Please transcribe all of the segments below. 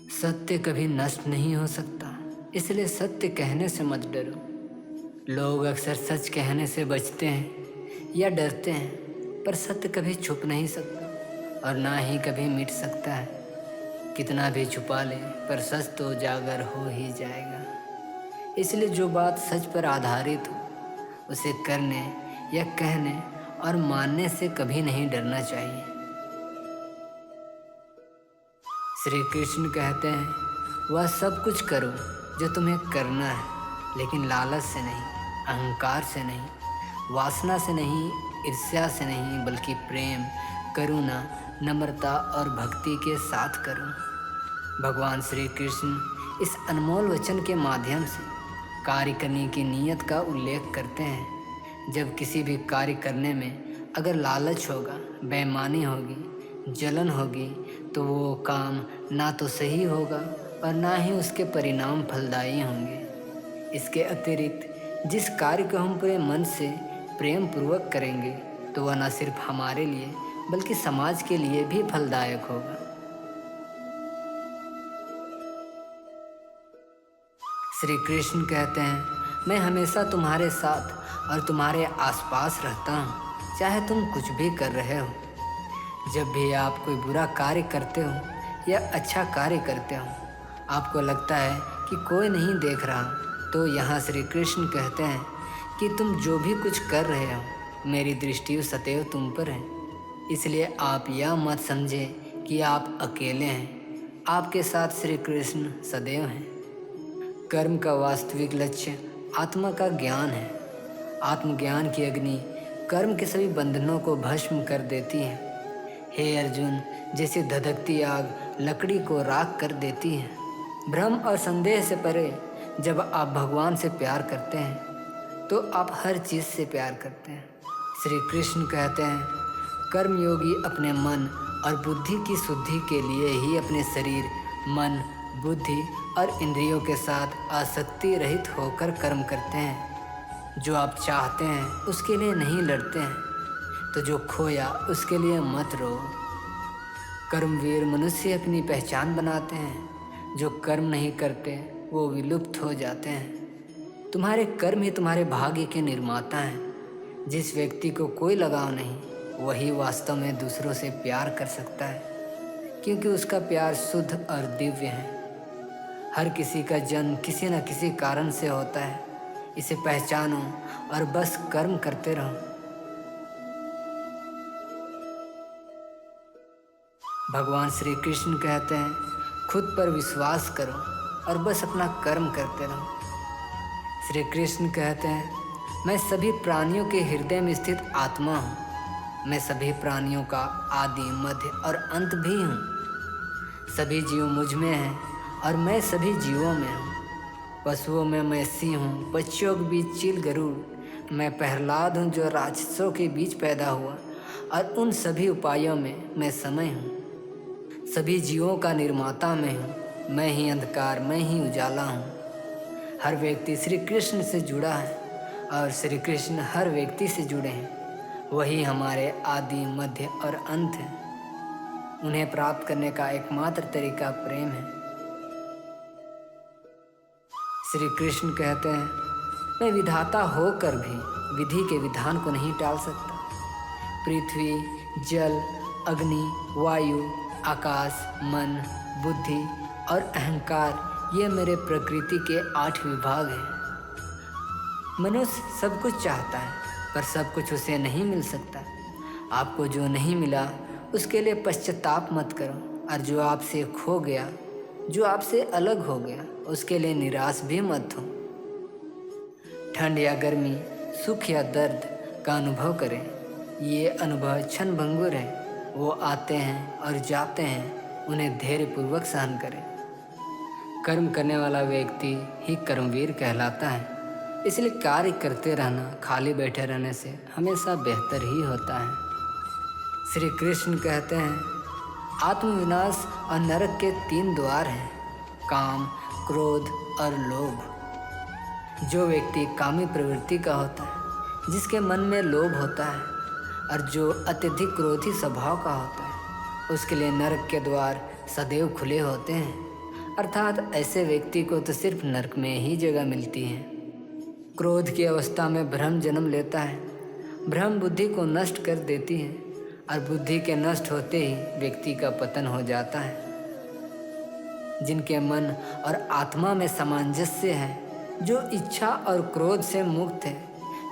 सत्य कभी नष्ट नहीं हो सकता, इसलिए सत्य कहने से मत डरो। लोग अक्सर सच कहने से बचते हैं या डरते हैं, पर सत्य कभी छुप नहीं सकता और ना ही कभी मिट सकता है। कितना भी छुपा ले, पर सच तो उजागर हो ही जाएगा। इसलिए जो बात सच पर आधारित हो, उसे करने या कहने और मानने से कभी नहीं डरना चाहिए। श्री कृष्ण कहते हैं, वह सब कुछ करो जो तुम्हें करना है, लेकिन लालच से नहीं, अहंकार से नहीं, वासना से नहीं, ईर्ष्या से नहीं, बल्कि प्रेम, करुणा, नम्रता और भक्ति के साथ करो। भगवान श्री कृष्ण इस अनमोल वचन के माध्यम से कार्य करने की नीयत का उल्लेख करते हैं। जब किसी भी कार्य करने में अगर लालच होगा, बेईमानी होगी, जलन होगी, तो वो काम ना तो सही होगा और ना ही उसके परिणाम फलदायी होंगे। इसके अतिरिक्त जिस कार्य को हम पूरे मन से प्रेम पूर्वक करेंगे, तो वह न सिर्फ हमारे लिए बल्कि समाज के लिए भी फलदायक होगा। श्री कृष्ण कहते हैं, मैं हमेशा तुम्हारे साथ और तुम्हारे आसपास रहता हूँ, चाहे तुम कुछ भी कर रहे हो। जब भी आप कोई बुरा कार्य करते हो या अच्छा कार्य करते हो, आपको लगता है कि कोई नहीं देख रहा, तो यहाँ श्री कृष्ण कहते हैं कि तुम जो भी कुछ कर रहे हो, मेरी दृष्टि सदैव तुम पर है। इसलिए आप यह मत समझें कि आप अकेले हैं, आपके साथ श्री कृष्ण सदैव हैं। कर्म का वास्तविक लक्ष्य आत्मा का ज्ञान है। आत्मज्ञान की अग्नि कर्म के सभी बंधनों को भस्म कर देती है। हे अर्जुन, जैसे धधकती आग लकड़ी को राख कर देती है। भ्रम और संदेह से परे जब आप भगवान से प्यार करते हैं, तो आप हर चीज़ से प्यार करते हैं। श्री कृष्ण कहते हैं, कर्मयोगी अपने मन और बुद्धि की शुद्धि के लिए ही अपने शरीर, मन, बुद्धि और इंद्रियों के साथ आसक्ति रहित होकर कर्म करते हैं। जो आप चाहते हैं उसके लिए नहीं लड़ते हैं, तो जो खोया उसके लिए मत रो। कर्मवीर मनुष्य अपनी पहचान बनाते हैं, जो कर्म नहीं करते वो विलुप्त हो जाते हैं। तुम्हारे कर्म ही तुम्हारे भाग्य के निर्माता हैं। जिस व्यक्ति को कोई लगाव नहीं, वही वास्तव में दूसरों से प्यार कर सकता है, क्योंकि उसका प्यार शुद्ध और दिव्य है। हर किसी का जन्म किसी न किसी कारण से होता है, इसे पहचानो और बस कर्म करते रहो। भगवान श्री कृष्ण कहते हैं, खुद पर विश्वास करो और बस अपना कर्म करते रहो। श्री कृष्ण कहते हैं, मैं सभी प्राणियों के हृदय में स्थित आत्मा हूँ। मैं सभी प्राणियों का आदि, मध्य और अंत भी हूँ। सभी जीव मुझ में हैं और मैं सभी जीवों में हूँ। पशुओं में मैं सिंह हूँ, पक्षियों के बीच चील गरुड़। मैं प्रहलाद हूँ जो राक्षसों के बीच पैदा हुआ, और उन सभी उपायों में मैं समय हूँ। सभी जीवों का निर्माता मैं हूँ। मैं ही अंधकार, मैं ही उजाला हूँ। हर व्यक्ति श्री कृष्ण से जुड़ा है और श्री कृष्ण हर व्यक्ति से जुड़े हैं। वही हमारे आदि, मध्य और अंत है। उन्हें प्राप्त करने का एकमात्र तरीका प्रेम है। श्री कृष्ण कहते हैं, मैं विधाता होकर भी विधि के विधान को नहीं टाल सकता। पृथ्वी, जल, अग्नि, वायु, आकाश, मन, बुद्धि और अहंकार, ये मेरे प्रकृति के 8 विभाग हैं। मनुष्य सब कुछ चाहता है, पर सब कुछ उसे नहीं मिल सकता। आपको जो नहीं मिला उसके लिए पश्चाताप मत करो, और जो आपसे खो गया, जो आपसे अलग हो गया, उसके लिए निराश भी मत हो। ठंड या गर्मी, सुख या दर्द का अनुभव करें। ये अनुभव क्षण भंगुर है। वो आते हैं और जाते हैं, उन्हें धैर्यपूर्वक सहन करें। कर्म करने वाला व्यक्ति ही कर्मवीर कहलाता है। इसलिए कार्य करते रहना खाली बैठे रहने से हमेशा बेहतर ही होता है। श्री कृष्ण कहते हैं, आत्मविनाश और नरक के 3 द्वार हैं, काम, क्रोध और लोभ। जो व्यक्ति कामी प्रवृत्ति का होता है, जिसके मन में लोभ होता है और जो अत्यधिक क्रोधी स्वभाव का होता है, उसके लिए नरक के द्वार सदैव खुले होते हैं। अर्थात ऐसे व्यक्ति को तो सिर्फ नरक में ही जगह मिलती है। क्रोध की अवस्था में भ्रम जन्म लेता है। भ्रम बुद्धि को नष्ट कर देती है और बुद्धि के नष्ट होते ही व्यक्ति का पतन हो जाता है। जिनके मन और आत्मा में सामंजस्य है, जो इच्छा और क्रोध से मुक्त है,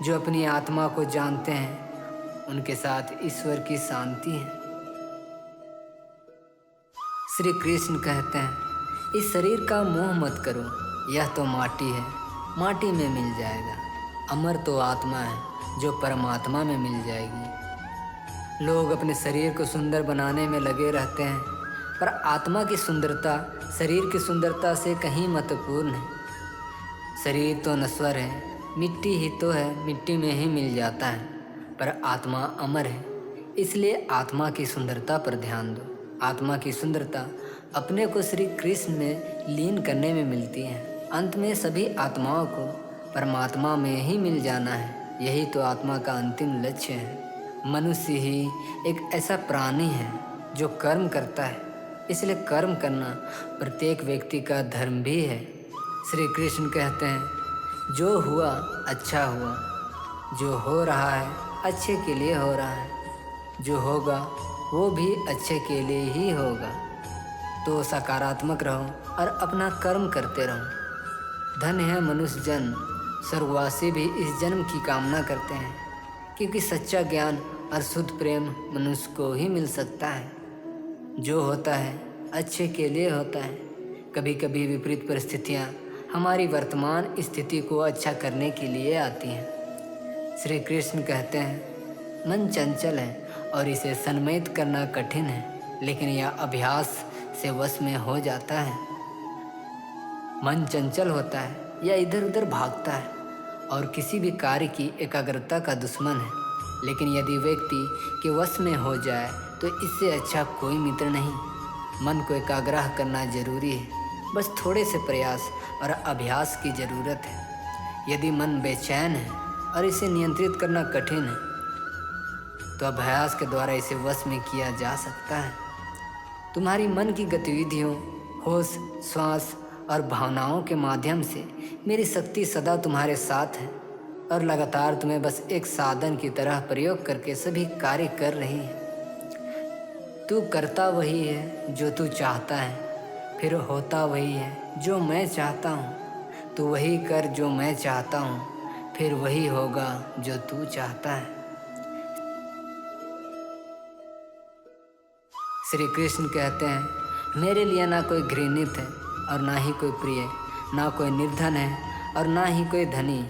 जो अपनी आत्मा को जानते हैं, उनके साथ ईश्वर की शांति है। श्री कृष्ण कहते हैं, इस शरीर का मोह मत करो, यह तो माटी है, माटी में मिल जाएगा। अमर तो आत्मा है जो परमात्मा में मिल जाएगी। लोग अपने शरीर को सुंदर बनाने में लगे रहते हैं, पर आत्मा की सुंदरता शरीर की सुंदरता से कहीं महत्वपूर्ण है। शरीर तो नश्वर है, मिट्टी ही तो है, मिट्टी में ही मिल जाता है, पर आत्मा अमर है। इसलिए आत्मा की सुंदरता पर ध्यान दो। आत्मा की सुंदरता अपने को श्री कृष्ण में लीन करने में मिलती है। अंत में सभी आत्माओं को परमात्मा में ही मिल जाना है। यही तो आत्मा का अंतिम लक्ष्य है। मनुष्य ही एक ऐसा प्राणी है जो कर्म करता है, इसलिए कर्म करना प्रत्येक व्यक्ति का धर्म भी है। श्री कृष्ण कहते हैं, जो हुआ अच्छा हुआ, जो हो रहा है अच्छे के लिए हो रहा है, जो होगा वो भी अच्छे के लिए ही होगा। तो सकारात्मक रहो और अपना कर्म करते रहो। धन है मनुष्य जन, स्वर्गवासी भी इस जन्म की कामना करते हैं, क्योंकि सच्चा ज्ञान और शुद्ध प्रेम मनुष्य को ही मिल सकता है। जो होता है अच्छे के लिए होता है। कभी कभी विपरीत परिस्थितियाँ हमारी वर्तमान स्थिति को अच्छा करने के लिए आती हैं। श्री कृष्ण कहते हैं, मन चंचल है और इसे संयमित करना कठिन है, लेकिन यह अभ्यास से वश में हो जाता है। मन चंचल होता है या इधर उधर भागता है और किसी भी कार्य की एकाग्रता का दुश्मन है, लेकिन यदि व्यक्ति के वश में हो जाए तो इससे अच्छा कोई मित्र नहीं। मन को एकाग्र करना जरूरी है, बस थोड़े से प्रयास और अभ्यास की ज़रूरत है। यदि मन बेचैन है और इसे नियंत्रित करना कठिन है, तो अभ्यास के द्वारा इसे वश में किया जा सकता है। तुम्हारी मन की गतिविधियों, होश, श्वास और भावनाओं के माध्यम से मेरी शक्ति सदा तुम्हारे साथ है और लगातार तुम्हें बस एक साधन की तरह प्रयोग करके सभी कार्य कर रही है। तू करता वही है जो तू चाहता है, फिर होता वही है जो मैं चाहता हूँ। तू वही कर जो मैं चाहता हूँ, फिर वही होगा जो तू चाहता है। श्री कृष्ण कहते हैं, मेरे लिए ना कोई घृणित है और ना ही कोई प्रिय, ना कोई निर्धन है और ना ही कोई धनी।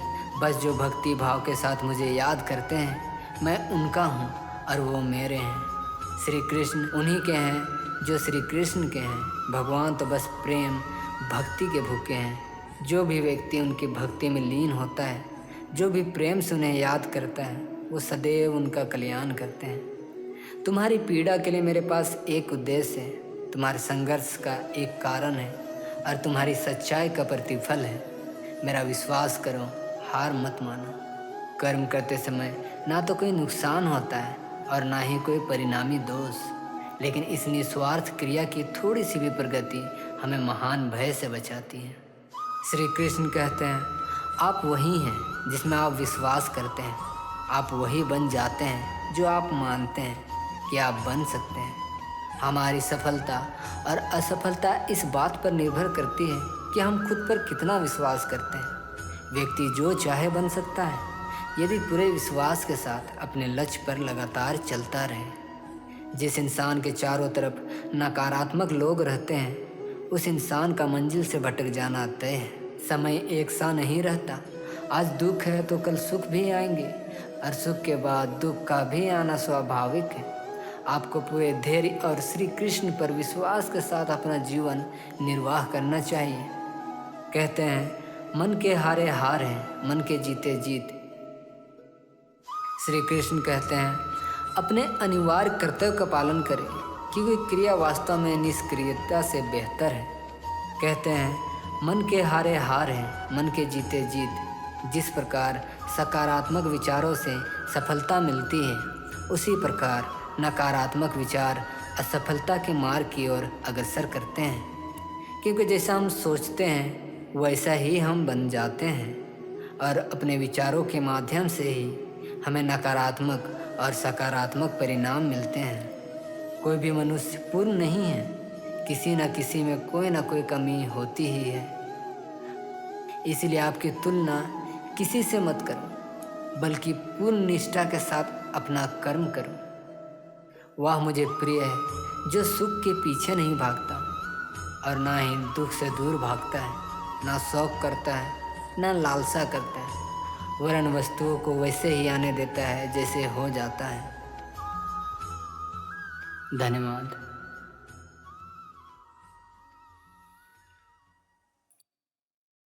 बस जो भक्ति भाव के साथ मुझे याद करते हैं, मैं उनका हूँ और वो मेरे हैं। श्री कृष्ण उन्हीं के हैं जो श्री कृष्ण के हैं। भगवान तो बस प्रेम भक्ति के भूखे हैं। जो भी व्यक्ति उनकी भक्ति में लीन होता है, जो भी प्रेम से उन्हें याद करता है, वो सदैव उनका कल्याण करते हैं। तुम्हारी पीड़ा के लिए मेरे पास एक उद्देश्य है, तुम्हारे संघर्ष का एक कारण है और तुम्हारी सच्चाई का प्रतिफल है। मेरा विश्वास करो, हार मत मानो। कर्म करते समय ना तो कोई नुकसान होता है और ना ही कोई परिणामी दोष, लेकिन इस निस्वार्थ क्रिया की थोड़ी सी भी प्रगति हमें महान भय से बचाती है। श्री कृष्ण कहते हैं, आप वही हैं जिसमें आप विश्वास करते हैं। आप वही बन जाते हैं जो आप मानते हैं कि आप बन सकते हैं। हमारी सफलता और असफलता इस बात पर निर्भर करती है कि हम खुद पर कितना विश्वास करते हैं। व्यक्ति जो चाहे बन सकता है, यदि पूरे विश्वास के साथ अपने लक्ष्य पर लगातार चलता रहे। जिस इंसान के चारों तरफ नकारात्मक लोग रहते हैं, उस इंसान का मंजिल से भटक जाना तय है। समय एक सा नहीं रहता। आज दुख है तो कल सुख भी आएंगे और सुख के बाद दुख का भी आना स्वाभाविक है। आपको पूरे धैर्य और श्री कृष्ण पर विश्वास के साथ अपना जीवन निर्वाह करना चाहिए। कहते हैं, मन के हारे हार है, मन के जीते जीत। श्री कृष्ण कहते हैं, अपने अनिवार्य कर्तव्य का पालन करें, क्योंकि क्रिया वास्तव में निष्क्रियता से बेहतर है। कहते हैं, मन के हारे हार है, मन के जीते जीत। जिस प्रकार सकारात्मक विचारों से सफलता मिलती है, उसी प्रकार नकारात्मक विचार असफलता के मार्ग की ओर अग्रसर करते हैं। क्योंकि जैसा हम सोचते हैं वैसा ही हम बन जाते हैं, और अपने विचारों के माध्यम से ही हमें नकारात्मक और सकारात्मक परिणाम मिलते हैं। कोई भी मनुष्य पूर्ण नहीं है, किसी न किसी में कोई ना कोई कमी होती ही है। इसलिए आपकी तुलना किसी से मत करो, बल्कि पूर्ण निष्ठा के साथ अपना कर्म करो। वह मुझे प्रिय है जो सुख के पीछे नहीं भागता और ना ही दुख से दूर भागता है, ना शौक करता है, ना लालसा करता है, वरन वस्तुओं को वैसे ही आने देता है जैसे हो जाता है। धन्यवाद।